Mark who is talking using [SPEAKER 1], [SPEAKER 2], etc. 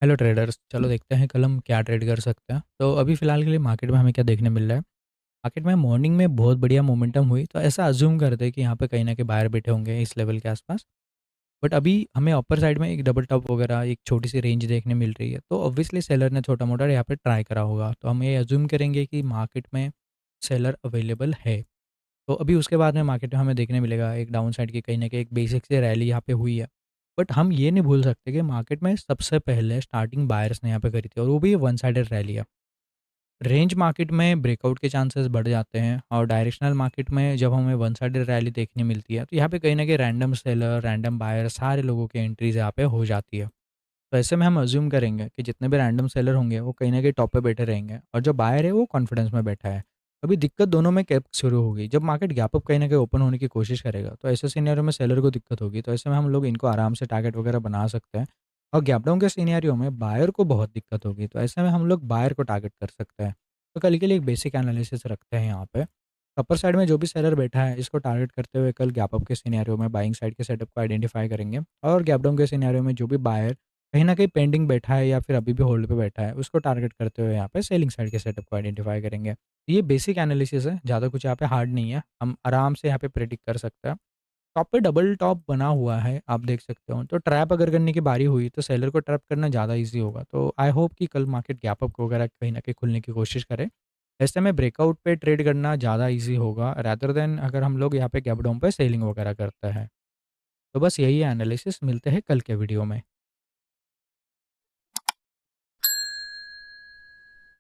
[SPEAKER 1] Hello traders, चलो देखते हैं कल हम क्या ट्रेड कर सकते हैं। तो अभी फ़िलहाल के लिए मार्केट में हमें क्या देखने मिल रहा है। मार्केट में मॉर्निंग में बहुत बढ़िया मोमेंटम हुई, तो ऐसा अज्यूम करते हैं कि यहाँ पे कहीं ना कहीं बाहर बैठे होंगे इस लेवल के आसपास। बट अभी हमें अपर साइड में एक डबल टॉप वगैरह एक छोटी सी रेंज देखने मिल रही है, तो ऑब्वियसली सेलर ने छोटा मोटा यहाँ पे ट्राई करा होगा, तो हम ये अज्यूम करेंगे कि मार्केट में सेलर अवेलेबल है। तो अभी उसके बाद में मार्केट में हमें देखने मिलेगा एक डाउन साइड की कहीं न कहीं एक बेसिक से रैली यहाँ पे हुई है। बट हम ये नहीं भूल सकते कि मार्केट में सबसे पहले स्टार्टिंग बायर्स ने यहाँ पे करी थी और वो भी वन साइडेड रैली है। रेंज मार्केट में ब्रेकआउट के चांसेस बढ़ जाते हैं और डायरेक्शनल मार्केट में जब हमें वन साइडेड रैली देखने मिलती है, तो यहाँ पे कहीं न कहीं रैंडम सेलर, रैंडम बायर सारे लोगों की एंट्रीज़ यहाँ पे हो जाती है। तो ऐसे में हम अज़्यूम करेंगे कि जितने भी रैंडम सेलर होंगे वो कहीं न कहीं टॉप पे बैठे रहेंगे और जो बायर है वो कॉन्फिडेंस में बैठा है। अभी दिक्कत दोनों में कब शुरू होगी, जब मार्केट गैप अप कहीं न कहीं ओपन होने की कोशिश करेगा, तो ऐसे सिनेरियो में सेलर को दिक्कत होगी। तो ऐसे में हम लोग इनको आराम से टारगेट वगैरह बना सकते हैं और गैप डाउन के सिनेरियो में बायर को बहुत दिक्कत होगी, तो ऐसे में हम लोग बायर को टारगेट कर सकते हैं। तो कल के लिए एक बेसिक एनालिसिस रखते हैं यहाँ पे। अपर साइड में जो भी सेलर बैठा है इसको टारगेट करते हुए कल गैप अप के सिनेरियो में बाइंग साइड के सेटअप को आइडेंटिफाई करेंगे और गैप डाउन के सिनेरियो में जो भी बायर कहीं न कहीं पेंडिंग बैठा है या फिर अभी भी होल्ड पे बैठा है, उसको टारगेट करते हुए यहाँ पे सेलिंग साइड के सेटअप को आइडेंटिफाई करेंगे। ये बेसिक एनालिसिस है, ज़्यादा कुछ यहाँ पे हार्ड नहीं है, हम आराम से यहाँ पे प्रेडिक्ट कर सकते हैं। टॉप पे डबल टॉप बना हुआ है, आप देख सकते हो, तो ट्रैप अगर करने की बारी हुई तो सेलर को ट्रैप करना ज़्यादा ईज़ी होगा। तो आई होप कि कल मार्केट गैप अप वगैरह कहीं न कहीं खुलने की कोशिश करे। ऐसे में ब्रेकआउट पे ट्रेड करना ज़्यादा ईज़ी होगा रादर देन अगर हम लोग यहाँ पे गैप डाउन पे सेलिंग वगैरह करते हैं। तो बस यही है एनालिसिस, मिलते हैं कल के वीडियो में।